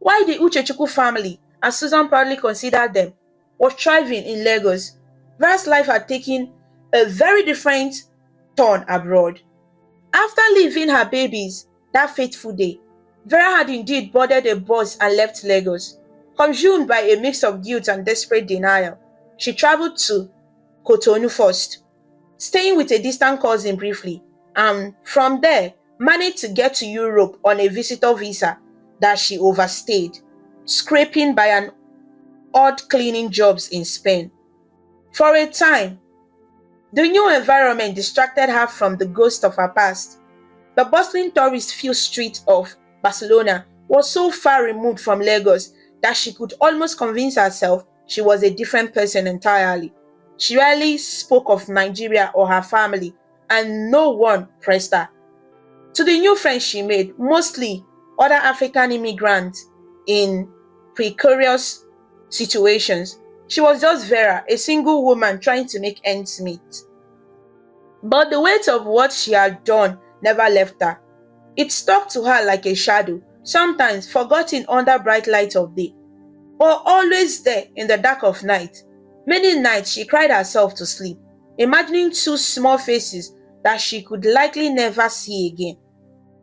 While the Uchechukwu family, as Susan proudly considered them, was thriving in Lagos, Vera's life had taken a very different turn abroad. After leaving her babies that fateful day, Vera had indeed boarded a bus and left Lagos. Consumed by a mix of guilt and desperate denial, she traveled to Cotonou first, staying with a distant cousin briefly, and from there managed to get to Europe on a visitor visa that she overstayed, scraping by an odd cleaning jobs in Spain. For a time, the new environment distracted her from the ghost of her past. The bustling tourist-filled street of Barcelona was so far removed from Lagos that she could almost convince herself she was a different person entirely. She rarely spoke of Nigeria or her family, and no one pressed her. To the new friends she made, mostly other African immigrants in precarious situations, she was just Vera, a single woman trying to make ends meet. But the weight of what she had done never left her. It stuck to her like a shadow, sometimes forgotten under bright light of day, but always there in the dark of night. Many nights she cried herself to sleep, imagining two small faces that she could likely never see again.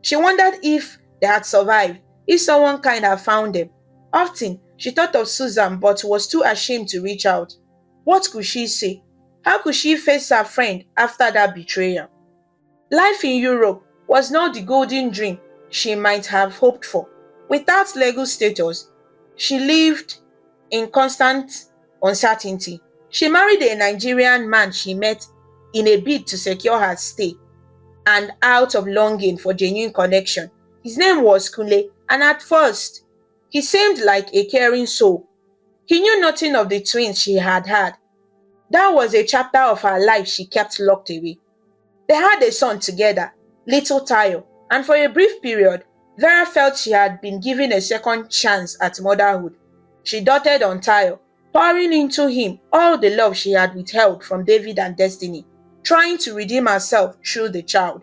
She wondered if they had survived, if someone kind had found them. Often, she thought of Susan but was too ashamed to reach out. What could she say? How could she face her friend after that betrayal? Life in Europe was not the golden dream she might have hoped for. Without legal status, she lived in constant uncertainty. She married a Nigerian man she met in a bid to secure her stay, and out of longing for genuine connection. His name was Kunle, and at first, he seemed like a caring soul. He knew nothing of the twins she had had. That was a chapter of her life she kept locked away. They had a son together, little Tayo, and for a brief period, Vera felt she had been given a second chance at motherhood. She doted on Tayo, pouring into him all the love she had withheld from David and Destiny, trying to redeem herself through the child.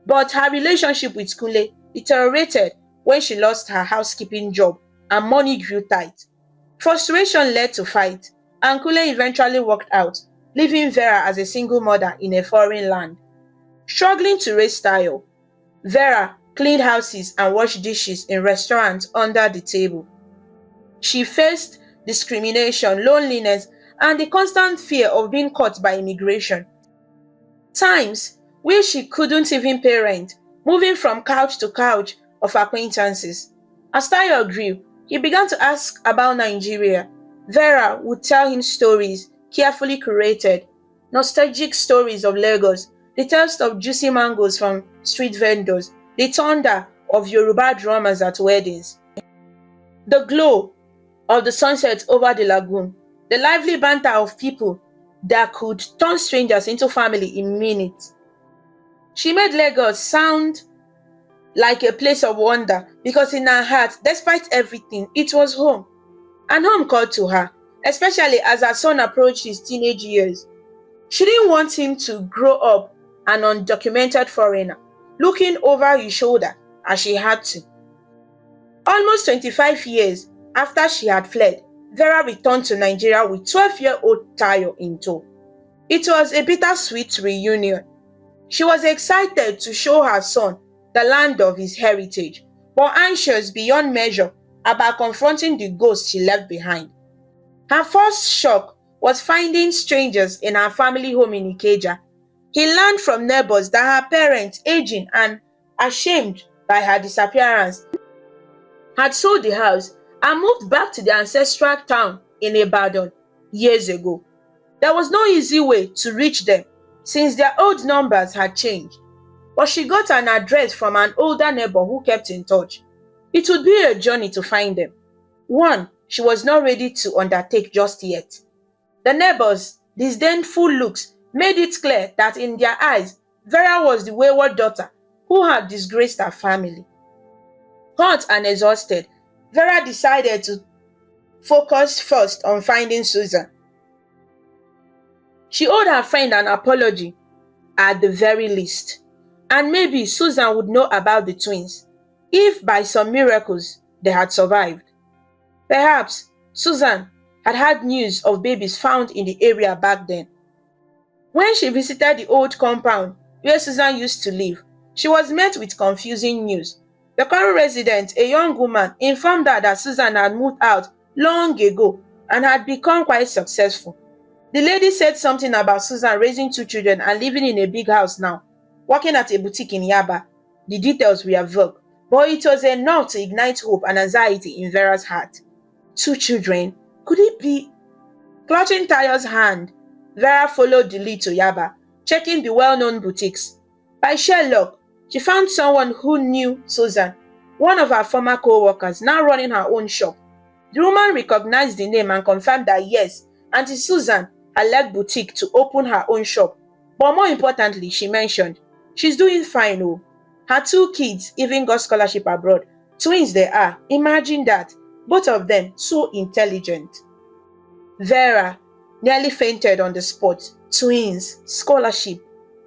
But her relationship with Kunle deteriorated when she lost her housekeeping job and money grew tight. Frustration led to fight, and Kunle eventually walked out, leaving Vera as a single mother in a foreign land. Struggling to raise Tayo, Vera cleaned houses and washed dishes in restaurants under the table. She faced discrimination, loneliness, and the constant fear of being caught by immigration. Times where she couldn't even parent, moving from couch to couch of acquaintances. As Tayo grew, he began to ask about Nigeria. Vera would tell him stories, carefully curated, nostalgic stories of Lagos, the taste of juicy mangoes from street vendors, the thunder of Yoruba drummers at weddings, the glow of the sunset over the lagoon, the lively banter of people that could turn strangers into family in minutes. She made Lagos sound like a place of wonder because in her heart, despite everything, it was home. And home called to her, especially as her son approached his teenage years. She didn't want him to grow up an undocumented foreigner, looking over his shoulder as she had to. Almost 25 years after she had fled, Vera returned to Nigeria with 12-year-old Tayo in tow. It was a bittersweet reunion. She was excited to show her son the land of his heritage, but anxious beyond measure about confronting the ghost she left behind. Her first shock was finding strangers in her family home in Ikeja. He learned from neighbors that her parents, aging and ashamed by her disappearance, had sold the house and moved back to the ancestral town in Ibadan years ago. There was no easy way to reach them since their old numbers had changed, but she got an address from an older neighbor who kept in touch. It would be a journey to find them, one she was not ready to undertake just yet. The neighbors' disdainful looks made it clear that in their eyes, Vera was the wayward daughter who had disgraced her family. Hurt and exhausted, Vera decided to focus first on finding Susan. She owed her friend an apology at the very least, and maybe Susan would know about the twins. If by some miracles they had survived. Perhaps Susan had had news of babies found in the area back then. When she visited the old compound where Susan used to live, she was met with confusing news. The current resident, a young woman, informed her that Susan had moved out long ago and had become quite successful. The lady said something about Susan raising two children and living in a big house now, working at a boutique in Yaba. The details were vague, but it was enough to ignite hope and anxiety in Vera's heart. Two children? Could it be? Clutching Tayo's hand, Vera followed the lead to Yaba, checking the well-known boutiques. By sheer luck, she found someone who knew Susan, one of her former co-workers, now running her own shop. The woman recognized the name and confirmed that yes, Auntie Susan had left boutique to open her own shop. But more importantly, she mentioned, she's doing fine, oh. Her two kids even got scholarship abroad. Twins they are. Imagine that. Both of them so intelligent. Vera nearly fainted on the spot. Twins, scholarship.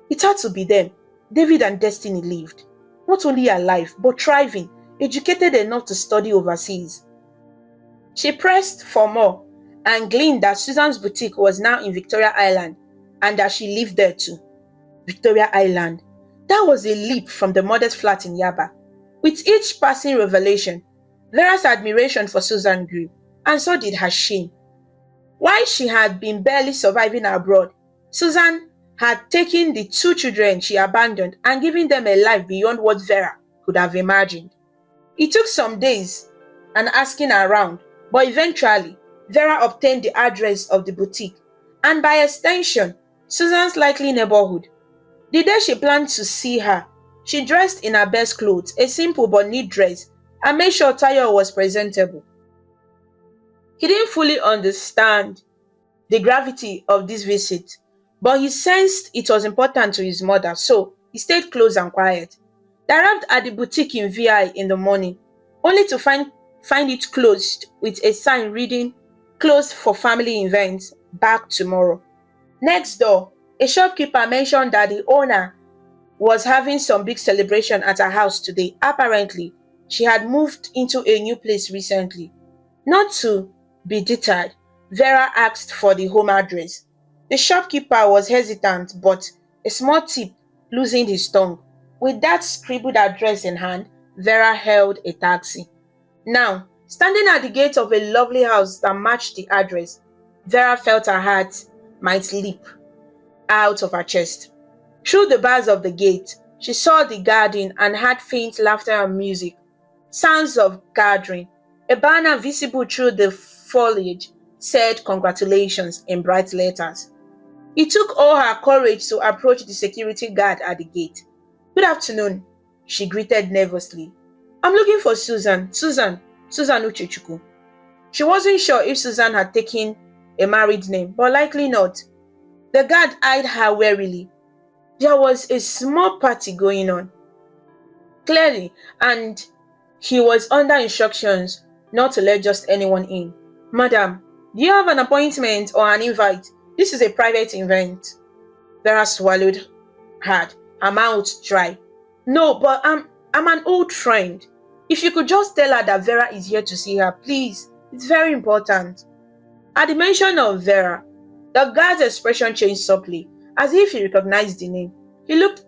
It had to be them. David and Destiny lived. Not only alive, but thriving, educated enough to study overseas. She pressed for more and gleaned that Susan's boutique was now in Victoria Island and that she lived there too. Victoria Island. That was a leap from the modest flat in Yaba. With each passing revelation, Vera's admiration for Susan grew, and so did her shame. While she had been barely surviving abroad, Susan had taken the two children she abandoned and given them a life beyond what Vera could have imagined. It took some days and asking around, but eventually Vera obtained the address of the boutique and by extension, Susan's likely neighborhood. The day she planned to see her, she dressed in her best clothes, a simple but neat dress, and made sure Tayo was presentable. He didn't fully understand the gravity of this visit, but he sensed it was important to his mother, so he stayed close and quiet. They arrived at the boutique in VI in the morning, only to find it closed with a sign reading, "Closed for family events, back tomorrow." Next door, a shopkeeper mentioned that the owner was having some big celebration at her house today. Apparently, she had moved into a new place recently. Not to be deterred, Vera asked for the home address. The shopkeeper was hesitant, but a small tip loosened his tongue. With that scribbled address in hand, Vera hailed a taxi. Now, standing at the gate of a lovely house that matched the address, Vera felt her heart might leap out of her chest. Through the bars of the gate, she saw the garden and heard faint laughter and music, sounds of gathering. A banner visible through the foliage said congratulations in bright letters. It took all her courage to approach the security guard at the gate. "Good afternoon," she greeted nervously. "I'm looking for Susan Uchechukwu." She wasn't sure if Susan had taken a married name, but likely not. The guard eyed her warily. There was a small party going on, clearly, and he was under instructions not to let just anyone in. "Madam, do you have an appointment or an invite? This is a private event." Vera swallowed hard, her mouth dry. "No, but I'm an old friend. If you could just tell her that Vera is here to see her, please. It's very important." At the mention of Vera, the guard's expression changed subtly, as if he recognized the name. He looked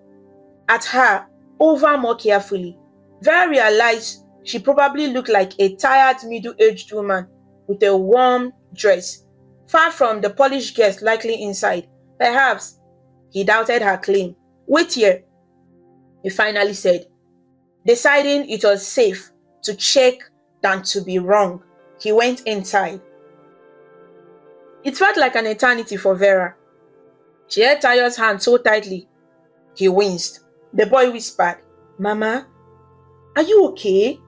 at her over more carefully. Vera realized she probably looked like a tired middle-aged woman with a warm dress, far from the polished guest likely inside. Perhaps he doubted her claim. "Wait here," he finally said, deciding it was safe to check than to be wrong. He went inside. It felt like an eternity for Vera. She held Tayo's hand so tightly, he winced. The boy whispered, "Mama, are you okay?"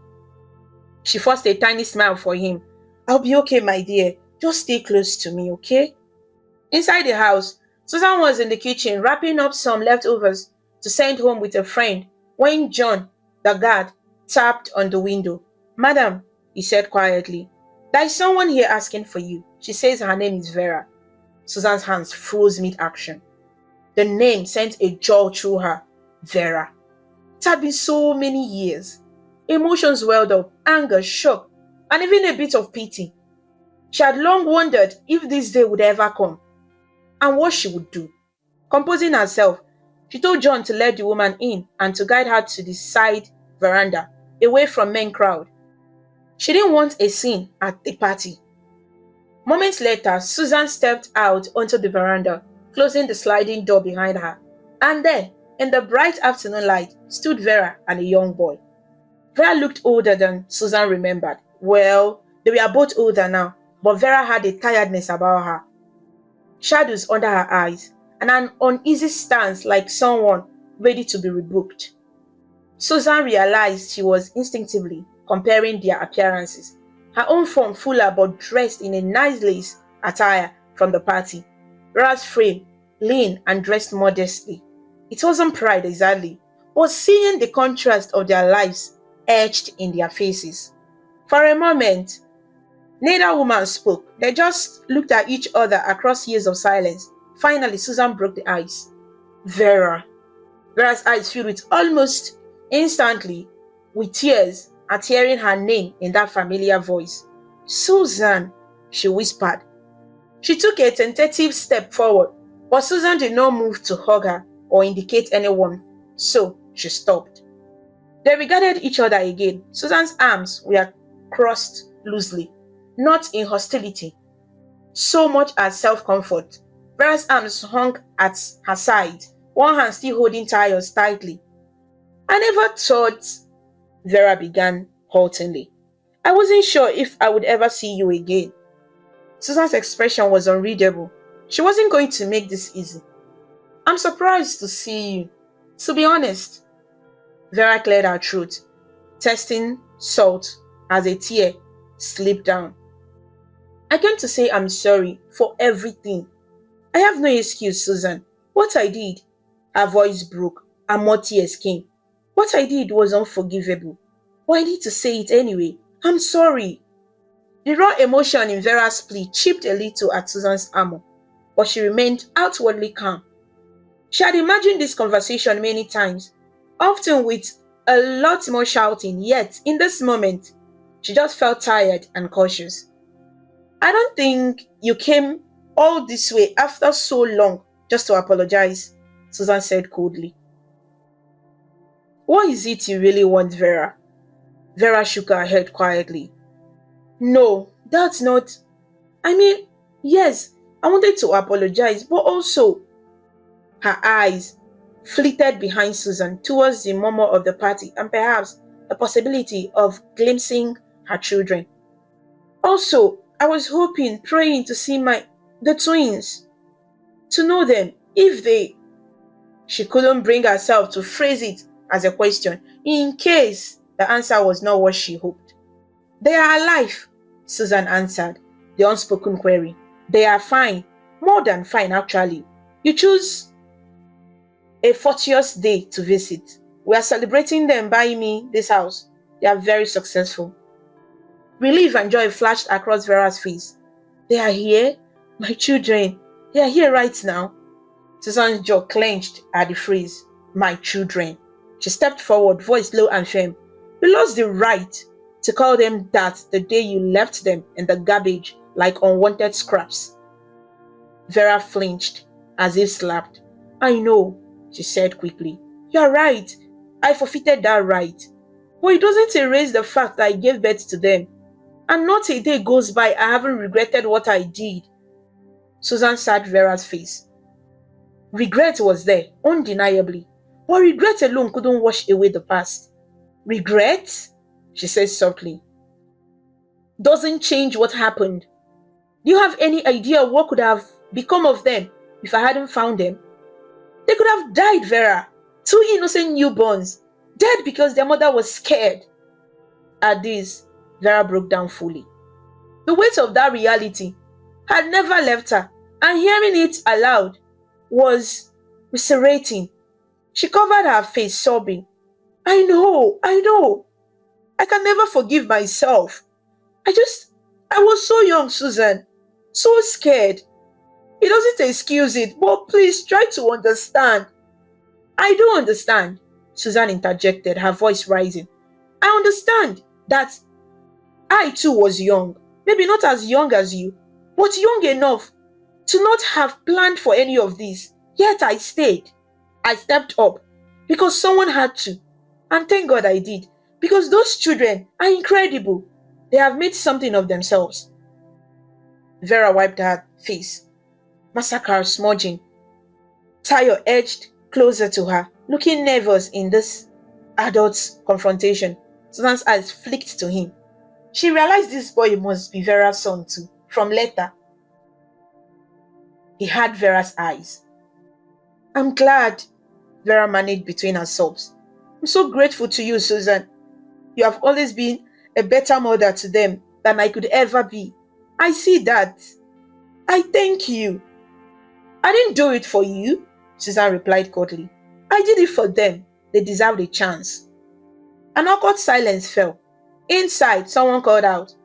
She forced a tiny smile for him. "I'll be okay, my dear. Just stay close to me, okay?" Inside the house, Susan was in the kitchen wrapping up some leftovers to send home with a friend when John, the guard, tapped on the window. "Madam," he said quietly, "there is someone here asking for you. She says her name is Vera." Susan's hands froze mid-action. The name sent a jolt through her. Vera. It had been so many years. Emotions welled up, anger, shock, and even a bit of pity. She had long wondered if this day would ever come and what she would do. Composing herself, she told John to let the woman in and to guide her to the side veranda, away from main crowd. She didn't want a scene at the party. Moments later, Susan stepped out onto the veranda, closing the sliding door behind her. And there, in the bright afternoon light, stood Vera and a young boy. Vera looked older than Susan remembered. Well, they were both older now, but Vera had a tiredness about her. Shadows under her eyes, and an uneasy stance like someone ready to be rebuked. Susan realized she was instinctively comparing their appearances. Her own form fuller but dressed in a nice lace attire from the party. Vera's frame, lean and dressed modestly. It wasn't pride exactly, but seeing the contrast of their lives etched in their faces. For a moment, neither woman spoke. They just looked at each other across years of silence. Finally, Susan broke the ice. Vera. Vera's eyes filled with almost instantly with tears at hearing her name in that familiar voice. Susan, she whispered. She took a tentative step forward, but Susan did not move to hug her or indicate any warmth, so she stopped. They regarded each other again. Susan's arms were crossed loosely, not in hostility, so much as self-comfort. Vera's arms hung at her side, one hand still holding Tayo's tightly. I never thought, Vera began haltingly. I wasn't sure if I would ever see you again. Susan's expression was unreadable. She wasn't going to make this easy. I'm surprised to see you. To be honest, Vera cleared her throat, testing salt as a tear slipped down. I came to say I'm sorry for everything. I have no excuse, Susan. What I did, her voice broke and more tears came. What I did was unforgivable. But I need to say it anyway. I'm sorry. The raw emotion in Vera's plea chipped a little at Susan's armor, but she remained outwardly calm. She had imagined this conversation many times, often with a lot more shouting, yet in this moment, she just felt tired and cautious. I don't think you came all this way after so long just to apologize, Susan said coldly. What is it you really want, Vera? Vera shook her head quietly. No, that's not. Yes, I wanted to apologize, but also. Her eyes flitted behind Susan towards the murmur of the party and perhaps the possibility of glimpsing her children. Also, I was hoping, praying to see the twins, to know them, if they. She couldn't bring herself to phrase it as a question, in case the answer was not what she hoped. They are alive, Susan answered, the unspoken query. They are fine, more than fine actually. You choose a fortuitous day to visit. We are celebrating them buying me this house. They are very successful. Relief and joy flashed across Vera's face. They are here? My children. They are here right now. Susan's jaw clenched at the phrase, my children. She stepped forward, voice low and firm. You lost the right to call them that the day you left them in the garbage like unwanted scraps. Vera flinched, as if slapped. I know, she said quickly. You're right. I forfeited that right. But it doesn't erase the fact that I gave birth to them. And not a day goes by I haven't regretted what I did. Susan sat Vera's face. Regret was there, undeniably. But regret alone couldn't wash away the past. Regret? She said softly. Doesn't change what happened. Do you have any idea what could have become of them if I hadn't found them? They could have died, Vera. 2 innocent newborns, dead because their mother was scared. At this, Vera broke down fully. The weight of that reality had never left her, and hearing it aloud was resurrecting. She covered her face, sobbing. I know. I can never forgive myself. I was so young, Susan. So scared. It doesn't excuse it, but please try to understand. I do understand, Susan interjected, her voice rising. I understand that I too was young, maybe not as young as you, but young enough to not have planned for any of this. Yet I stayed. I stepped up because someone had to. And thank God I did. Because those children are incredible. They have made something of themselves. Vera wiped her face, massacre smudging. Tayo edged closer to her, looking nervous in this adult's confrontation. Susan's eyes flicked to him. She realized this boy must be Vera's son too, from letter. He had Vera's eyes. I'm glad, Vera managed between her sobs. I'm so grateful to you, Susan. You have always been a better mother to them than I could ever be. I see that. I thank you. I didn't do it for you, Susan replied coldly. I did it for them. They deserved a chance. An awkward silence fell. Inside, someone called out,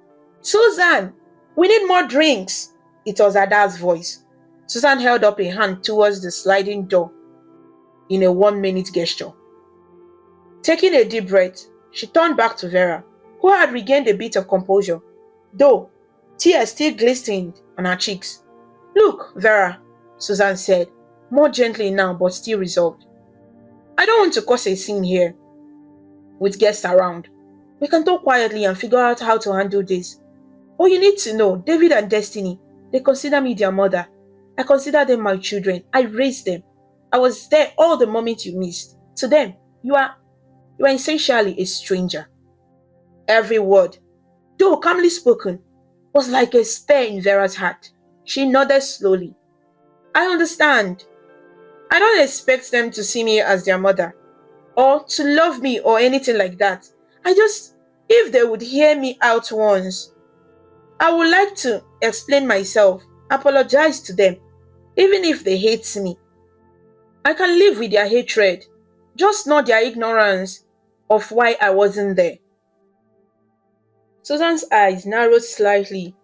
Susan, we need more drinks. It was Ada's voice. Susan held up a hand towards the sliding door in a 1-minute gesture. Taking a deep breath, she turned back to Vera, who had regained a bit of composure, though tears still glistened on her cheeks. Look, Vera, Susan said, more gently now but still resolved. I don't want to cause a scene here with guests around. We can talk quietly and figure out how to handle this. All you need to know, David and Destiny, they consider me their mother. I consider them my children. I raised them. I was there all the moments you missed. To them, you are essentially a stranger. Every word, though calmly spoken, was like a spear in Vera's heart. She nodded slowly. I understand. I don't expect them to see me as their mother, or to love me or anything like that. If they would hear me out once, I would like to explain myself, apologize to them, even if they hate me. I can live with their hatred, just not their ignorance of why I wasn't there. Susan's eyes narrowed slightly.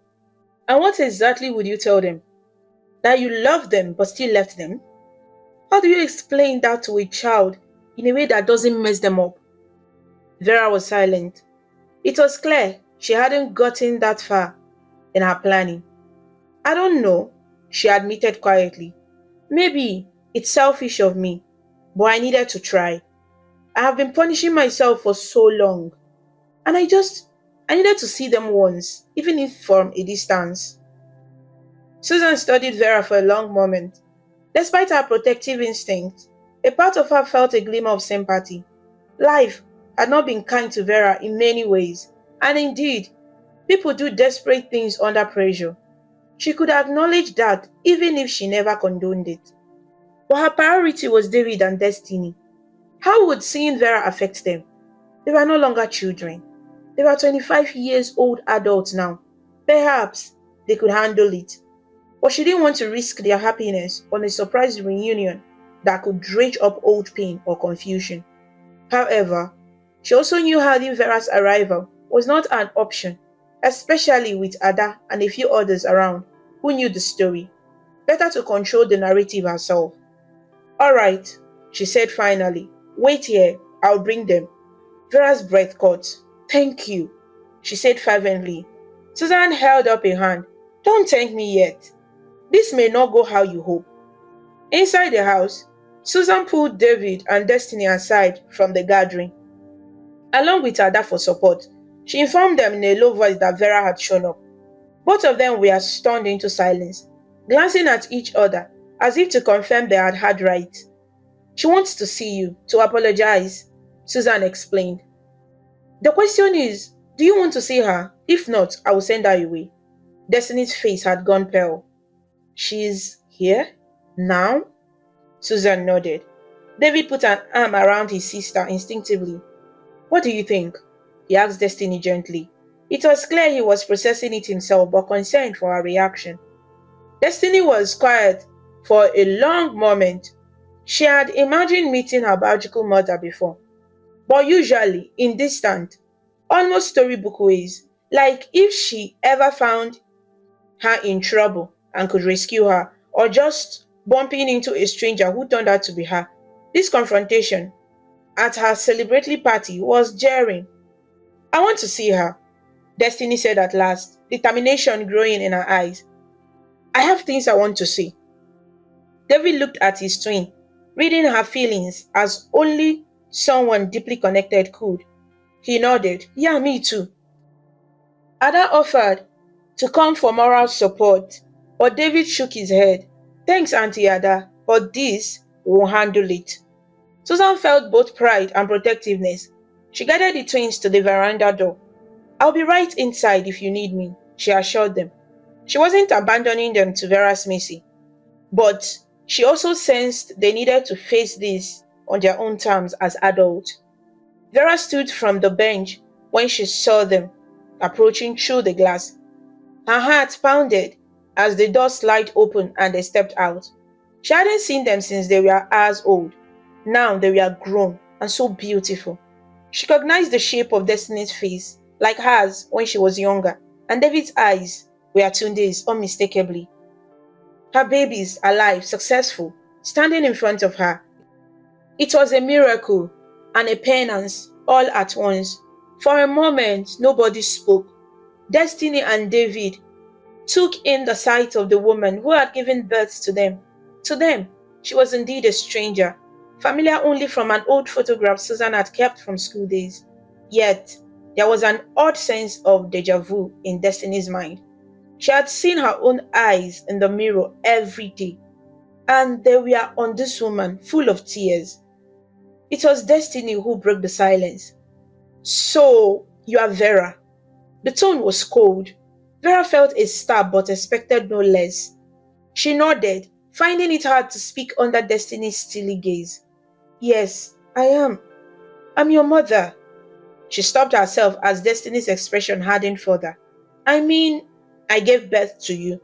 And what exactly would you tell them? That you love them but still left them? How do you explain that to a child in a way that doesn't mess them up? Vera was silent. It was clear she hadn't gotten that far in her planning. I don't know, she admitted quietly. Maybe it's selfish of me, but I needed to try. I have been punishing myself for so long, and I needed to see them once, even if from a distance. Susan studied Vera for a long moment. Despite her protective instinct, a part of her felt a glimmer of sympathy. Life had not been kind to Vera in many ways, and indeed, people do desperate things under pressure. She could acknowledge that even if she never condoned it. But her priority was David and Destiny. How would seeing Vera affect them? They were no longer children. They were 25 years old adults now. Perhaps they could handle it. But she didn't want to risk their happiness on a surprise reunion that could dredge up old pain or confusion. However, she also knew hiding Vera's arrival was not an option, especially with Ada and a few others around who knew the story. Better to control the narrative herself. Alright, she said finally. Wait here, I'll bring them. Vera's breath caught. Thank you, she said fervently. Susan held up a hand. Don't thank me yet. This may not go how you hope. Inside the house, Susan pulled David and Destiny aside from the gathering. Along with Ada for support, she informed them in a low voice that Vera had shown up. Both of them were stunned into silence, glancing at each other as if to confirm they had heard right. She wants to see you, to apologize, Susan explained. The question is, do you want to see her? If not, I will send her away. Destiny's face had gone pale. She's here? Now? Susan nodded. David put an arm around his sister instinctively. What do you think? He asked Destiny gently. It was clear he was processing it himself but concerned for her reaction. Destiny was quiet for a long moment. She had imagined meeting her biological mother before, but usually in distant, almost storybook ways, like if she ever found her in trouble and could rescue her, or just bumping into a stranger who turned out to be her. This confrontation at her celebratory party was jarring. I want to see her, Destiny said at last, determination growing in her eyes. I have things I want to see. David looked at his twin, reading her feelings as only someone deeply connected could. He nodded. Yeah, me too. Ada offered to come for moral support, but David shook his head. Thanks, Auntie Ada, but this will handle it. Susan felt both pride and protectiveness. She guided the twins to the veranda door. I'll be right inside if you need me, she assured them. She wasn't abandoning them to Vera's mercy, but she also sensed they needed to face this on their own terms as adults. Vera stood from the bench when she saw them approaching through the glass. Her heart pounded as the door slid open and they stepped out. She hadn't seen them since they were hours old. Now they were grown and so beautiful. She recognized the shape of Destiny's face, like hers when she was younger, and David's eyes were Tunde's unmistakably. Her babies, alive, successful, standing in front of her. It was a miracle and a penance all at once. For a moment, nobody spoke. Destiny and David took in the sight of the woman who had given birth to them. To them, she was indeed a stranger, familiar only from an old photograph Susan had kept from school days. Yet, there was an odd sense of deja vu in Destiny's mind. She had seen her own eyes in the mirror every day, and they were on this woman, full of tears. It was Destiny who broke the silence. So, you are Vera. The tone was cold. Vera felt a stab but expected no less. She nodded, finding it hard to speak under Destiny's steely gaze. Yes, I am. I'm your mother. She stopped herself as Destiny's expression hardened further. I mean, I gave birth to you.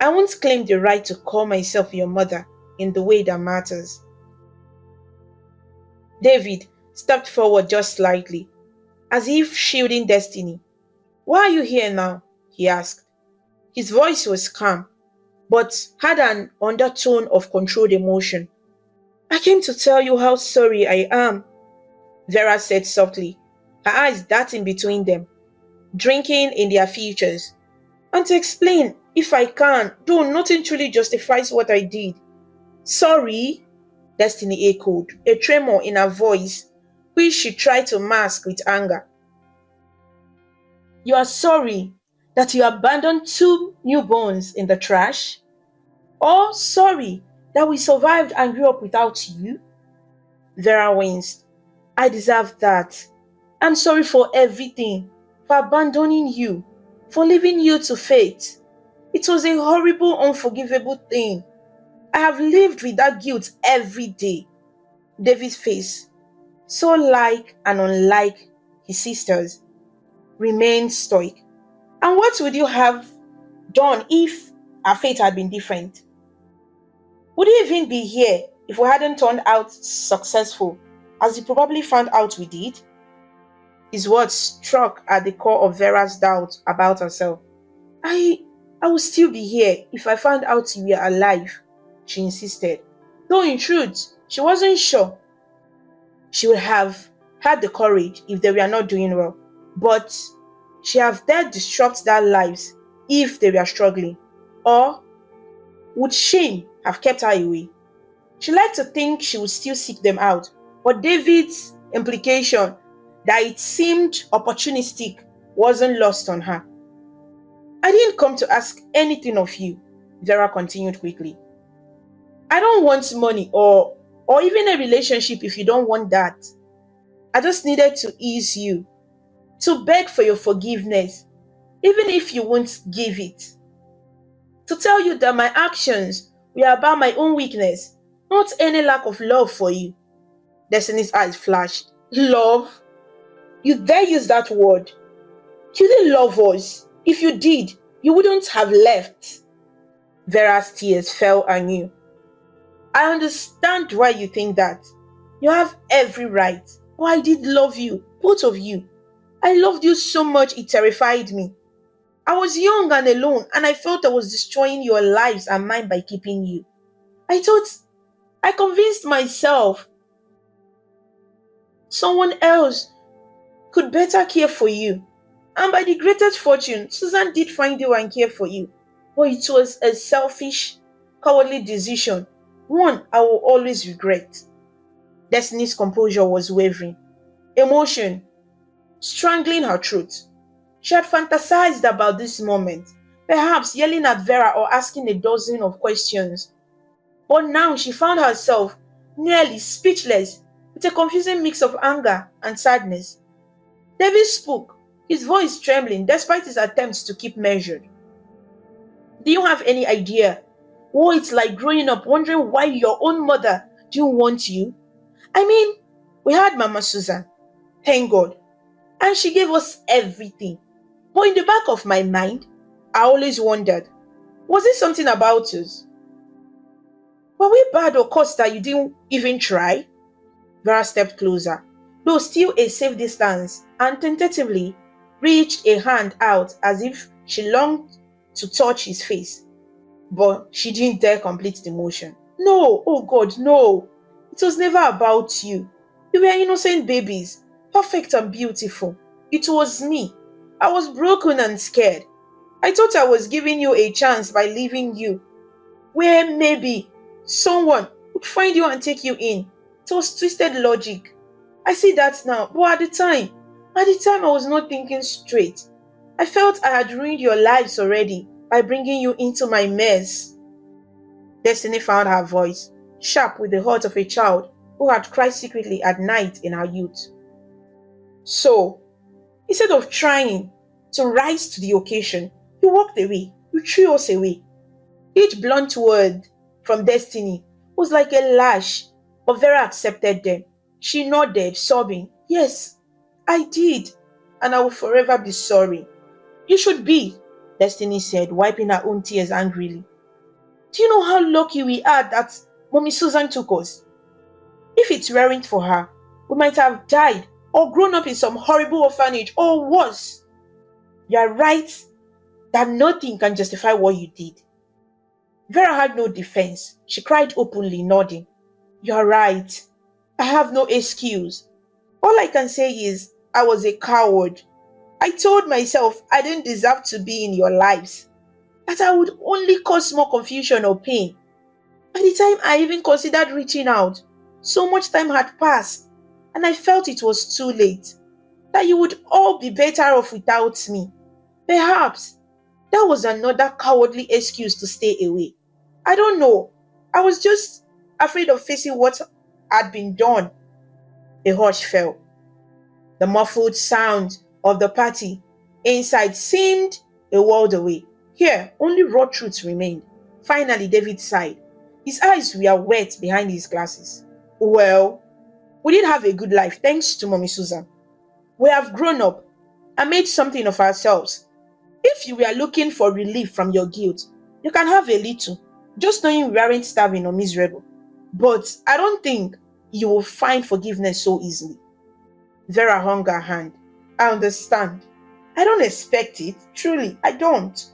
I won't claim the right to call myself your mother in the way that matters. David stepped forward just slightly, as if shielding Destiny. Why are you here now? He asked. His voice was calm, but had an undertone of controlled emotion. I came to tell you how sorry I am, Vera said softly, her eyes darting between them, drinking in their features. And to explain, if I can, though nothing truly justifies what I did. Sorry, Destiny echoed, a tremor in her voice, which she tried to mask with anger. You are sorry that you abandoned two newborns in the trash? Or sorry that we survived and grew up without you? Vera winced. I deserve that. I'm sorry for everything, for abandoning you, for leaving you to fate. It was a horrible, unforgivable thing. I have lived with that guilt every day. David's face, so like and unlike his sister's, remained stoic. And what would you have done if our fate had been different? Would you even be here if we hadn't turned out successful, as you probably found out we did? His words struck at the core of Vera's doubt about herself. I would still be here if I found out you were alive, she insisted. Though in truth, she wasn't sure she would have had the courage if they were not doing well. But she have dared disrupt their lives if they were struggling. Or would shame have kept her away? She liked to think she would still seek them out, but David's implication that it seemed opportunistic wasn't lost on her. I didn't come to ask anything of you, Vera continued quickly. I don't want money or even a relationship if you don't want that. I just needed to ease you, to beg for your forgiveness, even if you won't give it. To tell you that my actions were about my own weakness, not any lack of love for you. Destiny's eyes flashed. Love? You dare use that word? You didn't love us. If you did, you wouldn't have left. Vera's tears fell anew. I understand why you think that. You have every right. Oh, I did love you, both of you. I loved you so much it terrified me. I was young and alone, and I felt I was destroying your lives and mine by keeping you. I convinced myself someone else could better care for you. And by the greatest fortune, Susan did find you and care for you. But it was a selfish, cowardly decision, one I will always regret. Destiny's composure was wavering, emotion strangling her throat. She had fantasized about this moment, perhaps yelling at Vera or asking a dozen of questions. But now she found herself nearly speechless with a confusing mix of anger and sadness. David spoke, his voice trembling despite his attempts to keep measured. Do you have any idea what it's like growing up wondering why your own mother didn't want you? I mean, we had Mama Susan, thank God, and she gave us everything. But in the back of my mind, I always wondered, was it something about us? Were we bad or cursed that you didn't even try? Vera stepped closer, though still a safe distance, and tentatively reached a hand out as if she longed to touch his face. But she didn't dare complete the motion. No, oh God, no. It was never about you. You were innocent babies, perfect and beautiful. It was me. I was broken and scared. I thought I was giving you a chance by leaving you, where maybe someone would find you and take you in. It was twisted logic. I see that now, but at the time I was not thinking straight. I felt I had ruined your lives already by bringing you into my mess. Destiny found her voice, sharp with the heart of a child who had cried secretly at night in her youth. So, instead of trying to rise to the occasion, you walked away, you threw us away. Each blunt word from Destiny was like a lash, but Vera accepted them. She nodded, sobbing, yes, I did, and I will forever be sorry. You should be, Destiny said, wiping her own tears angrily. Do you know how lucky we are that Mommy Susan took us? If it weren't for her, we might have died or grown up in some horrible orphanage or worse. You are right that nothing can justify what you did. Vera had no defense. She cried openly, nodding. You are right. I have no excuse. All I can say is I was a coward. I told myself I didn't deserve to be in your lives, that I would only cause more confusion or pain. By the time I even considered reaching out, so much time had passed, and I felt it was too late, that you would all be better off without me. Perhaps that was another cowardly excuse to stay away. I don't know. I was just afraid of facing what had been done. A hush fell. The muffled sound of the party inside seemed a world away. Here, only raw truth remained. Finally, David sighed. His eyes were wet behind his glasses. Well, we did have a good life thanks to Mommy Susan. We have grown up and made something of ourselves. If you were looking for relief from your guilt, you can have a little, just knowing we aren't starving or miserable. But I don't think you will find forgiveness so easily. Vera hung her hand. I understand. I don't expect it. Truly, I don't.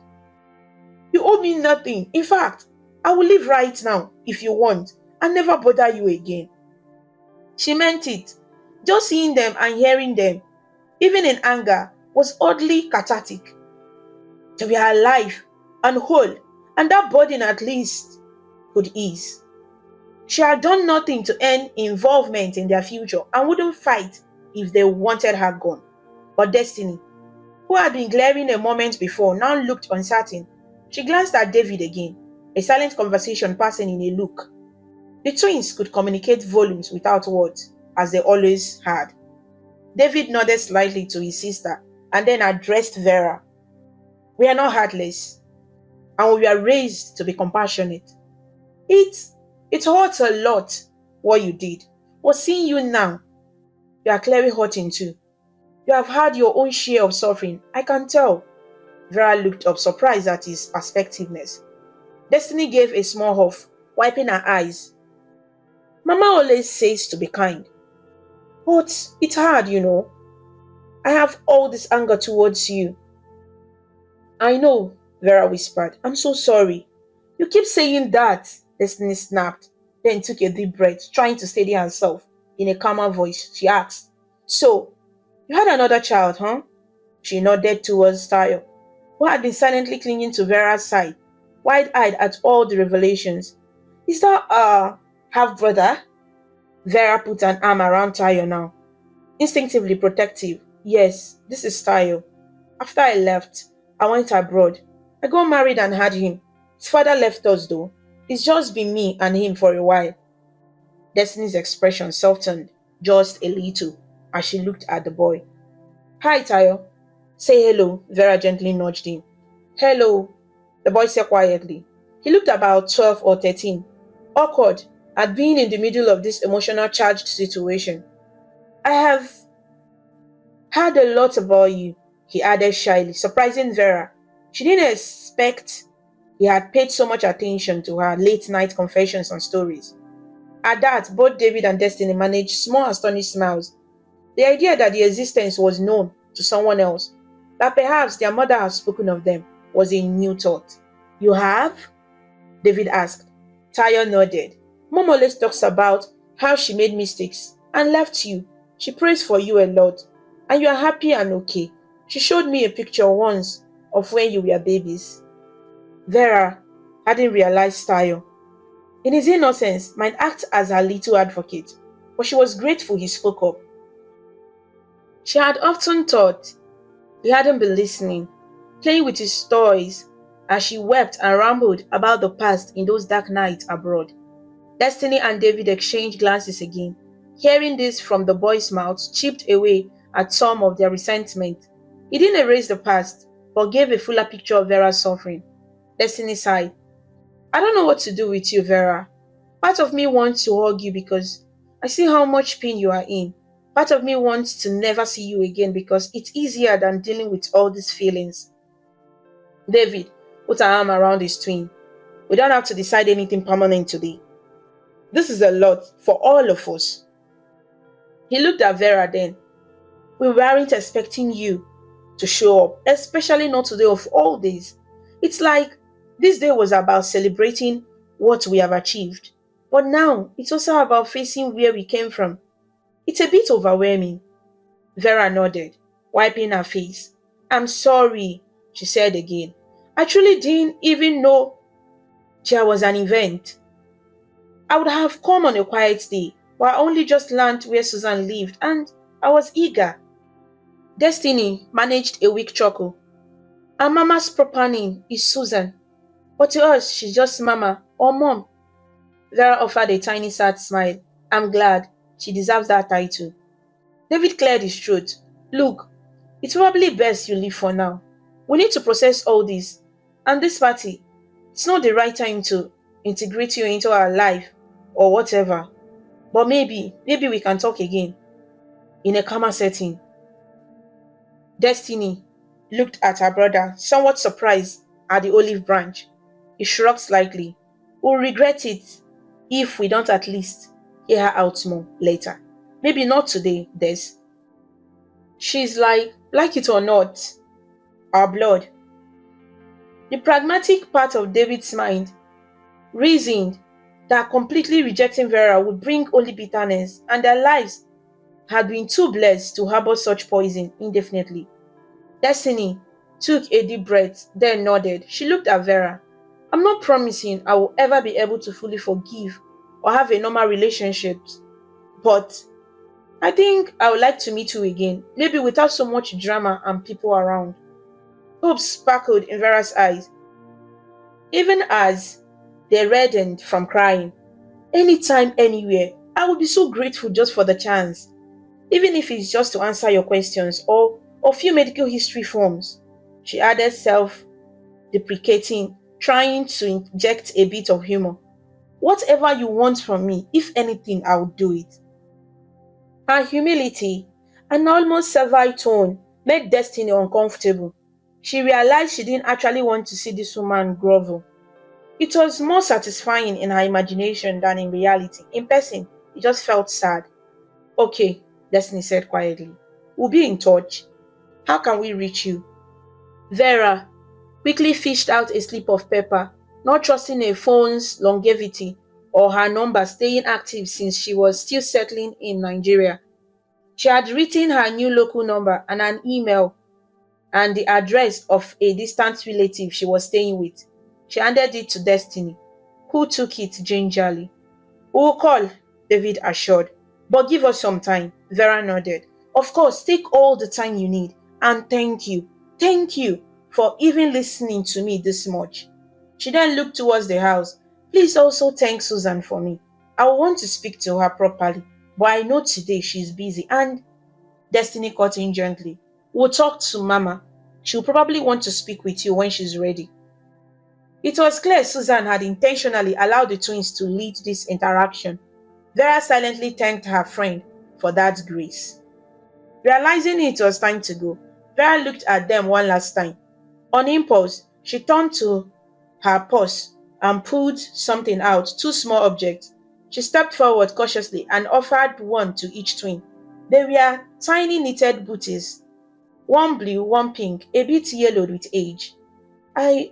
You owe me nothing. In fact, I will leave right now if you want and never bother you again. She meant it. Just seeing them and hearing them, even in anger, was oddly cathartic. They were alive and whole, and that burden at least could ease. She had done nothing to earn involvement in their future and wouldn't fight if they wanted her gone. But Destiny, who had been glaring a moment before, now looked uncertain. She glanced at David again, a silent conversation passing in a look. The twins could communicate volumes without words, as they always had. David nodded slightly to his sister and then addressed Vera. We are not heartless, and we were raised to be compassionate. It hurts a lot what you did, but seeing you now, you are clearly hurting too. You have had your own share of suffering, I can tell. Vera looked up, surprised at his perspectiveness. Destiny gave a small huff, wiping her eyes. Mama always says to be kind. But it's hard, you know. I have all this anger towards you. I know, Vera whispered. I'm so sorry. You keep saying that, Destiny snapped, then took a deep breath, trying to steady herself. In a calmer voice, she asked, So, You had another child, huh? She nodded towards Tayo, who had been silently clinging to Vera's side, wide-eyed at all the revelations. Is that half-brother? Vera put an arm around Tayo now, instinctively protective. Yes, this is Tayo. After I left, I went abroad. I got married and had him. His father left us though. It's just been me and him for a while. Destiny's expression softened just a little as she looked at the boy. Hi, Tayo. Say hello, Vera gently nudged him. Hello, the boy said quietly. He looked about 12 or 13, awkward at being in the middle of this emotional charged situation. I have heard a lot about you, he added shyly, surprising Vera. She didn't expect he had paid so much attention to her late night confessions and stories. At that, both David and Destiny managed small astonished smiles. The idea that their existence was known to someone else, that perhaps their mother had spoken of them, was a new thought. You have? David asked. Tayo nodded. Mom always talks about how she made mistakes and left you. She prays for you a lot. And you are happy and okay. She showed me a picture once of when you were babies. Vera hadn't realized Tayo, in his innocence, might act as her little advocate, but she was grateful he spoke up. She had often thought he hadn't been listening, playing with his toys as she wept and rambled about the past in those dark nights abroad. Destiny and David exchanged glances again. Hearing this from the boy's mouth chipped away at some of their resentment. He didn't erase the past, but gave a fuller picture of Vera's suffering. Destiny sighed. I don't know what to do with you, Vera. Part of me wants to hug you because I see how much pain you are in. Part of me wants to never see you again because it's easier than dealing with all these feelings. David put her arm around his twin. We don't have to decide anything permanent today. This is a lot for all of us. He looked at Vera then. We weren't expecting you to show up, especially not today of all days. It's like this day was about celebrating what we have achieved. But now it's also about facing where we came from. It's a bit overwhelming. Vera nodded, wiping her face. I'm sorry, she said again. I truly didn't even know there was an event. I would have come on a quiet day, but I only just learned where Susan lived and I was eager. Destiny managed a weak chuckle. Our mama's proper name is Susan, but to us she's just mama or mom. Vera offered a tiny sad smile. I'm glad. She deserves that title. David cleared his throat. Look, it's probably best you leave for now. We need to process all this. And this party, it's not the right time to integrate you into our life or whatever. But maybe we can talk again in a calmer setting. Destiny looked at her brother, somewhat surprised at the olive branch. He shrugged slightly. We'll regret it if we don't at least hear her out more later. Maybe not today, Des. She's like it or not, our blood. The pragmatic part of David's mind reasoned that completely rejecting Vera would bring only bitterness, and their lives had been too blessed to harbor such poison indefinitely. Destiny took a deep breath, then nodded. She looked at Vera. I'm not promising I will ever be able to fully forgive or have a normal relationship, but I think I would like to meet you again, maybe without so much drama and people around. Hope sparkled in Vera's eyes, even as they reddened from crying. Anytime, anywhere, I would be so grateful just for the chance, even if it's just to answer your questions or a few medical history forms, she added self-deprecating, trying to inject a bit of humor. Whatever you want from me, if anything, I will do it. Her humility, an almost servile tone, made Destiny uncomfortable. She realized she didn't actually want to see this woman grovel. It was more satisfying in her imagination than in reality. In person, it just felt sad. Okay, Destiny said quietly. We'll be in touch. How can we reach you? Vera quickly fished out a slip of paper, not trusting her phone's longevity or her number staying active since she was still settling in Nigeria. She had written her new local number and an email and the address of a distant relative she was staying with. She handed it to Destiny, who took it gingerly. "We will call," David assured. "But give us some time," Vera nodded. "Of course, take all the time you need. And thank you for even listening to me this much." She then looked towards the house. "Please also thank Susan for me. I will want to speak to her properly, but I know today she's busy and—" Destiny cut in gently. "We'll talk to Mama. She'll probably want to speak with you when she's ready." It was clear Susan had intentionally allowed the twins to lead this interaction. Vera silently thanked her friend for that grace. Realizing it was time to go, Vera looked at them one last time. On impulse, she turned to her purse and pulled something out, two small objects. She stepped forward cautiously and offered one to each twin. They were tiny knitted booties, one blue, one pink, a bit yellowed with age. I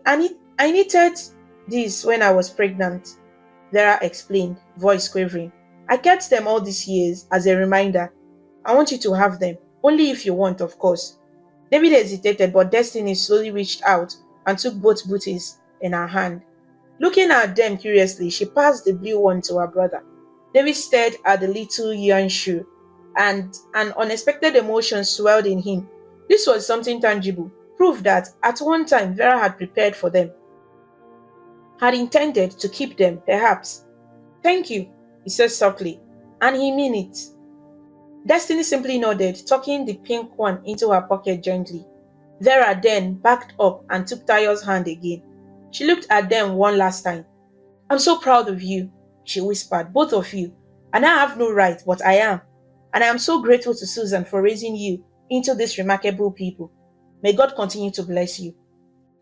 knitted these when I was pregnant," Vera explained, voice quavering. "I kept them all these years as a reminder. I want you to have them, only if you want, of course." David hesitated, but Destiny slowly reached out and took both booties in her hand. Looking at them curiously, she passed the blue one to her brother. David stared at the little yarn shoe, and an unexpected emotion swelled in him. This was something tangible, proof that at one time Vera had prepared for them, had intended to keep them, perhaps. "Thank you," he said softly, "and he meant it." Destiny simply nodded, tucking the pink one into her pocket gently. Vera then backed up and took Tayo's hand again. She looked at them one last time. "I'm so proud of you," she whispered, "both of you. And I have no right, but I am. And I am so grateful to Susan for raising you into these remarkable people. May God continue to bless you."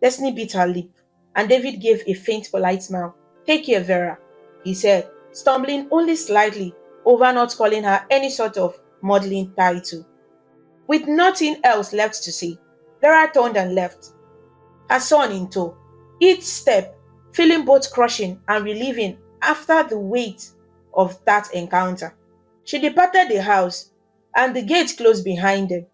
Destiny bit her lip, and David gave a faint, polite smile. "Take care, Vera," he said, stumbling only slightly over not calling her any sort of maudlin title. With nothing else left to say, Vera turned and left, her son in tow. Each step feeling both crushing and relieving after the weight of that encounter. She departed the house, and the gate closed behind them.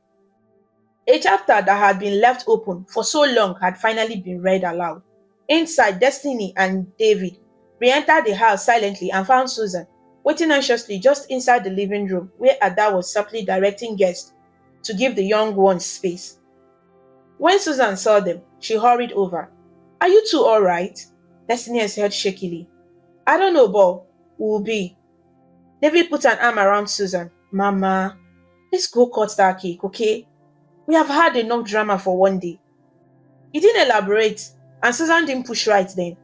A chapter that had been left open for so long had finally been read aloud. Inside, Destiny and David re-entered the house silently and found Susan waiting anxiously just inside the living room, where Ada was subtly directing guests to give the young ones space. When Susan saw them, she hurried over. "Are you two all right?" Destiny said shakily. "I don't know, but we'll be." David put an arm around Susan. "Mama, let's go cut that cake, okay? We have had enough drama for one day." He didn't elaborate, and Susan didn't push right then.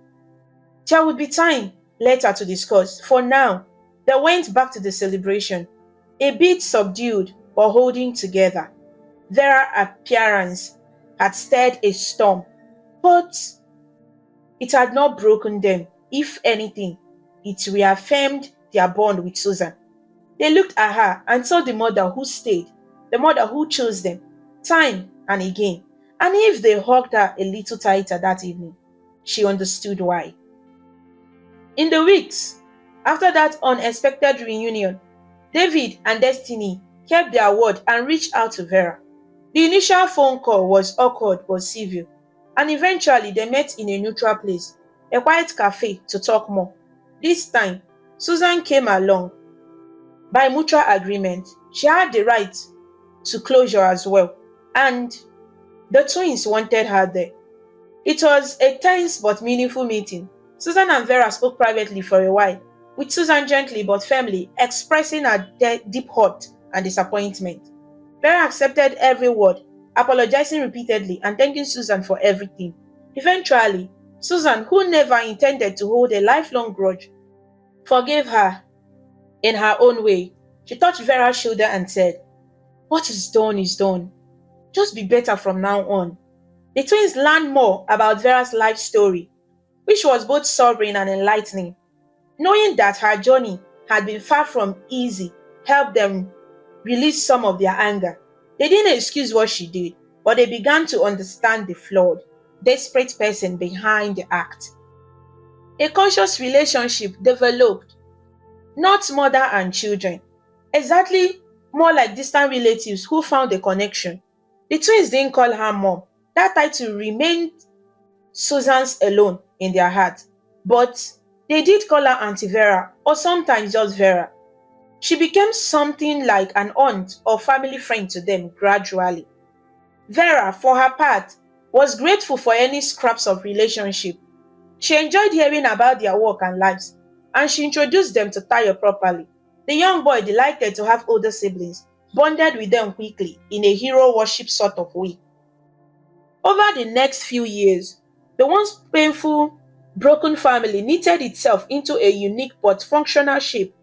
There would be time later to discuss. For now, they went back to the celebration, a bit subdued but holding together. Vera's appearance had stirred a storm, but it had not broken them. If anything, it reaffirmed their bond with Susan. They looked at her and saw the mother who stayed, the mother who chose them, time and again. And if they hugged her a little tighter that evening, she understood why. In the weeks after that unexpected reunion, David and Destiny kept their word and reached out to Vera. The initial phone call was awkward but civil, and eventually they met in a neutral place, a quiet cafe, to talk more. This time, Susan came along. By mutual agreement, she had the right to closure as well, and the twins wanted her there. It was a tense but meaningful meeting. Susan and Vera spoke privately for a while, with Susan gently but firmly expressing her deep hurt and disappointment. Vera accepted every word, apologizing repeatedly and thanking Susan for everything. Eventually, Susan, who never intended to hold a lifelong grudge, forgave her in her own way. She touched Vera's shoulder and said, "What is done is done. Just be better from now on." The twins learned more about Vera's life story, which was both sobering and enlightening. Knowing that her journey had been far from easy helped them release some of their anger. They didn't excuse what she did, but they began to understand the flawed, desperate person behind the act. A conscious relationship developed, not mother and children, exactly more like distant relatives who found a connection. The twins didn't call her mom. That title remained Susan's alone in their heart. But they did call her Auntie Vera, or sometimes just Vera. She became something like an aunt or family friend to them gradually. Vera, for her part, was grateful for any scraps of relationship. She enjoyed hearing about their work and lives, and she introduced them to Tayo properly. The young boy delighted to have older siblings, bonded with them quickly in a hero worship sort of way. Over the next few years, the once painful, broken family knitted itself into a unique but functional shape.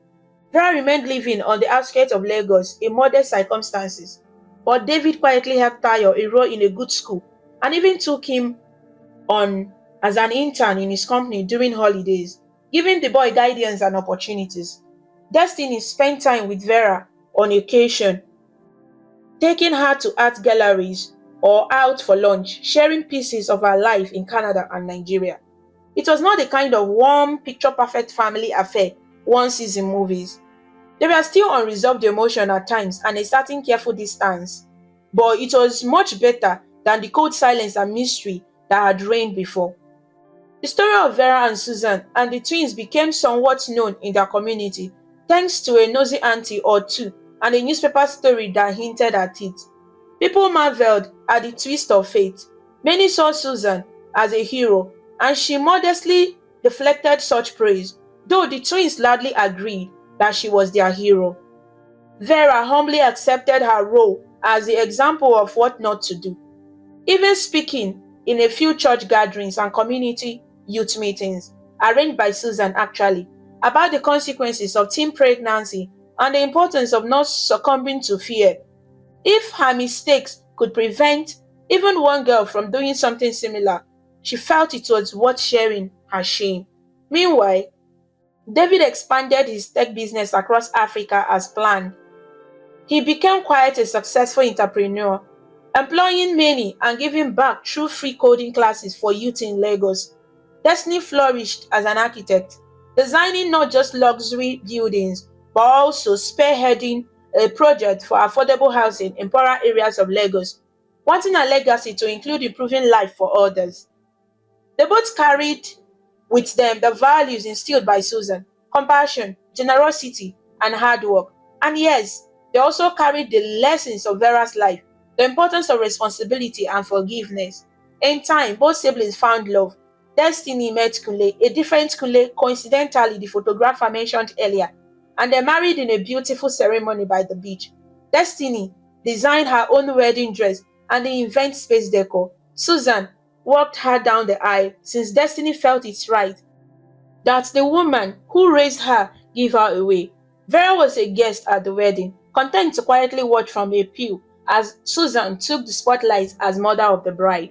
Vera remained living on the outskirts of Lagos in modest circumstances, but David quietly helped Tayo enroll in a good school and even took him on as an intern in his company during holidays, giving the boy guidance and opportunities. Destiny spent time with Vera on occasion, taking her to art galleries or out for lunch, sharing pieces of her life in Canada and Nigeria. It was not the kind of warm, picture perfect family affair one sees in movies. There were still unresolved emotion at times and a certain careful distance, but it was much better than the cold silence and mystery that had reigned before. The story of Vera and Susan and the twins became somewhat known in their community thanks to a nosy auntie or two and a newspaper story that hinted at it. People marveled at the twist of fate. Many saw Susan as a hero, and she modestly deflected such praise, though the twins loudly agreed that she was their hero. Vera humbly accepted her role as the example of what not to do, even speaking in a few church gatherings and community youth meetings, arranged by Susan actually, about the consequences of teen pregnancy and the importance of not succumbing to fear. If her mistakes could prevent even one girl from doing something similar, she felt it was worth sharing her shame. Meanwhile, David expanded his tech business across Africa as planned. He became quite a successful entrepreneur, employing many and giving back through free coding classes for youth in Lagos. Destiny flourished as an architect, designing not just luxury buildings but also spearheading a project for affordable housing in poorer areas of Lagos, wanting a legacy to include improving life for others. They both carried with them the values instilled by Susan: compassion, generosity, and hard work. And yes, they also carried the lessons of Vera's life: the importance of responsibility and forgiveness. In time, both siblings found love. Destiny met Kunle, a different Kunle, coincidentally the photographer mentioned earlier, and they married in a beautiful ceremony by the beach. Destiny designed her own wedding dress and the event space decor. Susan walked her down the aisle since Destiny felt it's right that the woman who raised her give her away. Vera was a guest at the wedding, content to quietly watch from a pew as Susan took the spotlight as mother of the bride.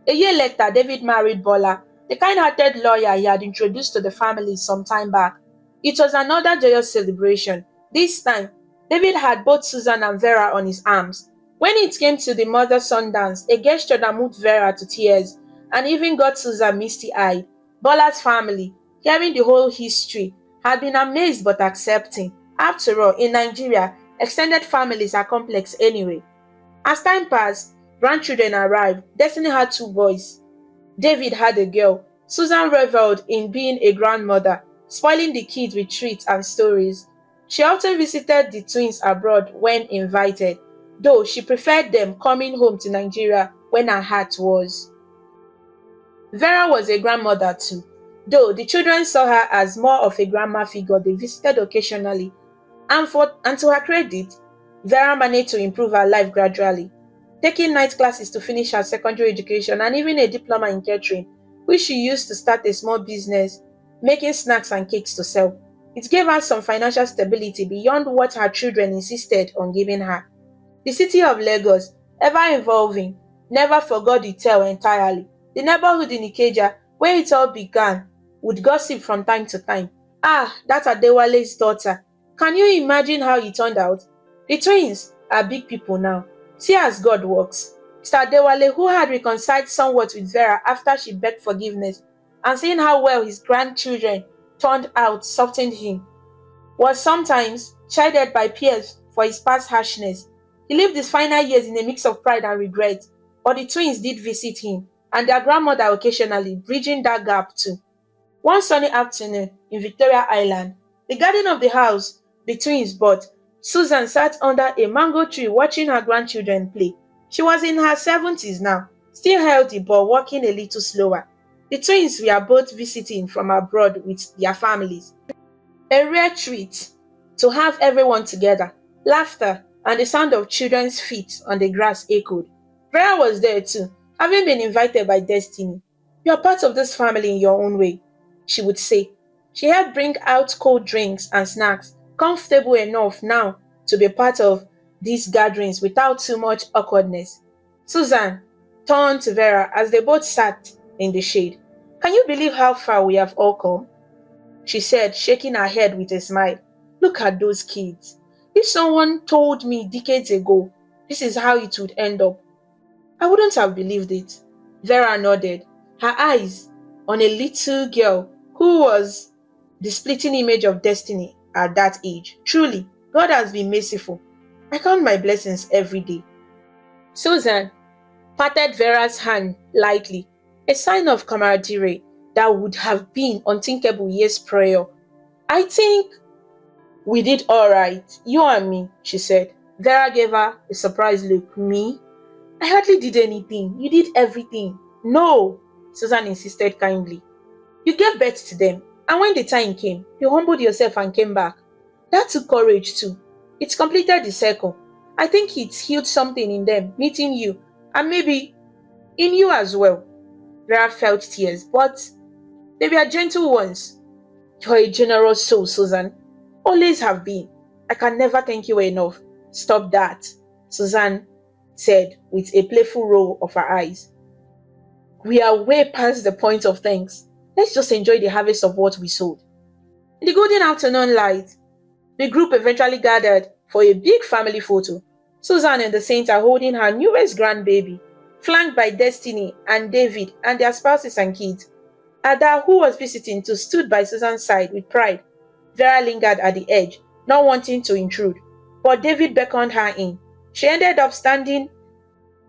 A year later, David married Bola, the kind-hearted lawyer he had introduced to the family some time back. It was another joyous celebration. This time, David had both Susan and Vera on his arms. When it came to the mother-son dance, a gesture that moved Vera to tears and even got Susan misty-eyed. Bola's family, hearing the whole history, had been amazed but accepting. After all, in Nigeria, extended families are complex anyway. As time passed, grandchildren arrived. Destiny had two boys. David had a girl. Susan reveled in being a grandmother, spoiling the kids with treats and stories. She often visited the twins abroad when invited, though she preferred them coming home to Nigeria when her heart was. Vera was a grandmother too, though the children saw her as more of a grandma figure they visited occasionally, and to her credit, Vera managed to improve her life gradually, taking night classes to finish her secondary education and even a diploma in catering, which she used to start a small business, making snacks and cakes to sell. It gave her some financial stability beyond what her children insisted on giving her. The city of Lagos, ever evolving, never forgot the tale entirely. The neighborhood in Ikeja, where it all began, would gossip from time to time. Ah, that's Adewale's daughter. Can you imagine how it turned out? The twins are big people now. See as God works. Mr. Adewale, who had reconciled somewhat with Vera after she begged forgiveness, and seeing how well his grandchildren turned out softened him, was sometimes chided by peers for his past harshness. He lived his final years in a mix of pride and regret, but the twins did visit him, and their grandmother occasionally, bridging that gap too. One sunny afternoon in Victoria Island, the garden of the house the twins bought, Susan sat under a mango tree watching her grandchildren play. She was in her 70s now, still healthy but walking a little slower. The twins were both visiting from abroad with their families. A rare treat to have everyone together. Laughter and the sound of children's feet on the grass echoed. Vera was there too, having been invited by destiny. You are part of this family in your own way, she would say. She helped bring out cold drinks and snacks, comfortable enough now to be part of these gatherings without too much awkwardness. Susan turned to Vera as they both sat in the shade. Can you believe how far we have all come? She said, shaking her head with a smile. Look at those kids. If someone told me decades ago this is how it would end up, I wouldn't have believed it. Vera nodded, her eyes on a little girl who was the splitting image of destiny at that age. Truly, God has been merciful. I count my blessings every day. Susan patted Vera's hand lightly, a sign of camaraderie that would have been unthinkable years prior. I think we did all right, you and me, she said. Vera gave her a surprised look. Me? I hardly did anything. You did everything. No, Susan insisted kindly. You gave birth to them, and when the time came, you humbled yourself and came back. That took courage too. It completed the circle. I think it healed something in them, meeting you, and maybe in you as well. Vera felt tears, but they were gentle ones. You're a generous soul, Susan. Always have been. I can never thank you enough. Stop that, Susan said with a playful roll of her eyes. We are way past the point of thanks. Let's just enjoy the harvest of what we sowed. In the golden afternoon light, the group eventually gathered for a big family photo. Susan and the saint are holding her newest grandbaby, flanked by Destiny and David and their spouses and kids. Ada, who was visiting too, stood by Susan's side with pride. Vera lingered at the edge, not wanting to intrude, but David beckoned her in. She ended up standing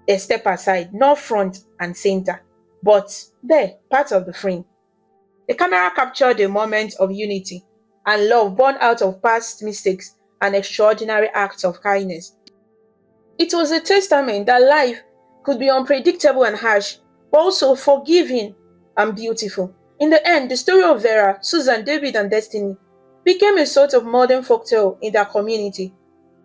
a step aside, not front and center, but there, part of the frame. The camera captured a moment of unity and love born out of past mistakes and extraordinary acts of kindness. It was a testament that life could be unpredictable and harsh, but also forgiving and beautiful. In the end, the story of Vera, Susan, David, and Destiny became a sort of modern folktale in their community.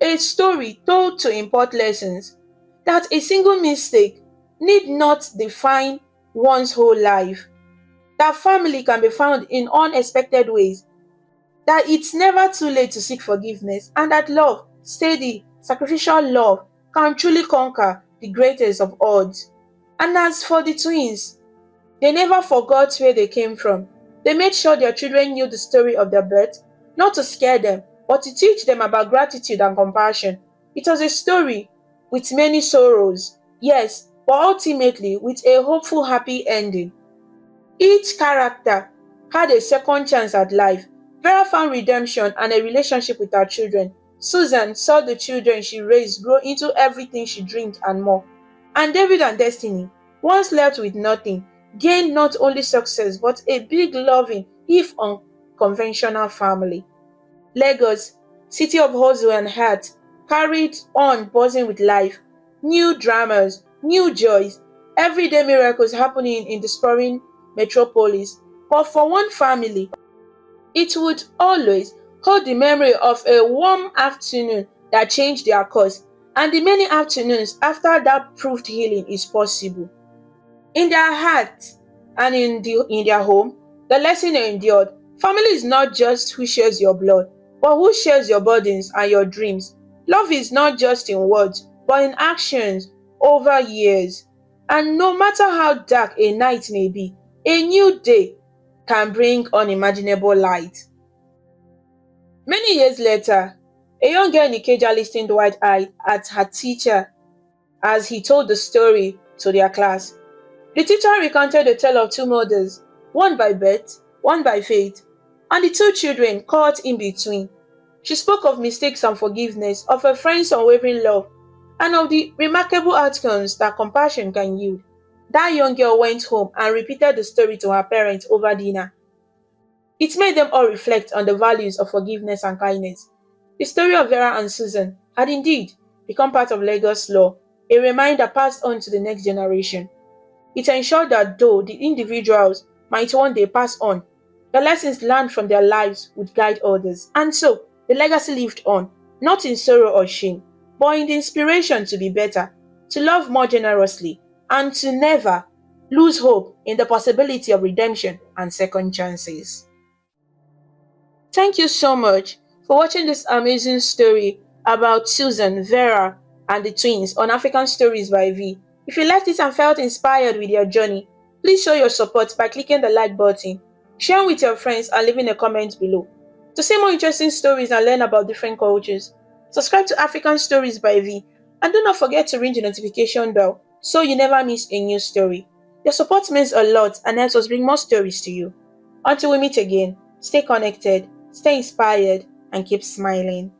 A story told to impart lessons that a single mistake need not define one's whole life, that family can be found in unexpected ways, that it's never too late to seek forgiveness, and that love, steady, sacrificial love, can truly conquer the greatest of odds. And as for the twins, they never forgot where they came from. They made sure their children knew the story of their birth, not to scare them, but to teach them about gratitude and compassion. It was a story with many sorrows, yes, but ultimately with a hopeful, happy ending. Each character had a second chance at life. Vera found redemption and a relationship with her children. Susan saw the children she raised grow into everything she dreamed and more. And David and Destiny, once left with nothing, gained not only success but a big, loving, if unconventional family. Lagos, city of hustle and heart, carried on buzzing with life. New dramas, new joys, everyday miracles happening in the sprawling metropolis. But for one family, it would always hold the memory of a warm afternoon that changed their course, and the many afternoons after that proved healing is possible. In their hearts and in their home, the lesson endured. Family is not just who shares your blood, but who shares your burdens and your dreams. Love is not just in words, but in actions over years. And no matter how dark a night may be, a new day can bring unimaginable light. Many years later, a young girl in Ikeja listened wide-eyed at her teacher as he told the story to their class. The teacher recounted the tale of two mothers, one by birth, one by fate, and the two children caught in between. She spoke of mistakes and forgiveness, of her friend's unwavering love, and of the remarkable outcomes that compassion can yield. That young girl went home and repeated the story to her parents over dinner. It made them all reflect on the values of forgiveness and kindness. The story of Vera and Susan had indeed become part of Lagos law, a reminder passed on to the next generation. It ensured that though the individuals might one day pass on, the lessons learned from their lives would guide others. And so, the legacy lived on, not in sorrow or shame, but in the inspiration to be better, to love more generously, and to never lose hope in the possibility of redemption and second chances. Thank you so much for watching this amazing story about Susan, Vera, and the twins on African Stories by V. If you liked it and felt inspired with your journey, please show your support by clicking the like button, sharing with your friends, and leaving a comment below. To see more interesting stories and learn about different cultures, subscribe to African Stories by V, and do not forget to ring the notification bell so you never miss a new story. Your support means a lot and helps us bring more stories to you. Until we meet again, stay connected, stay inspired, and keep smiling.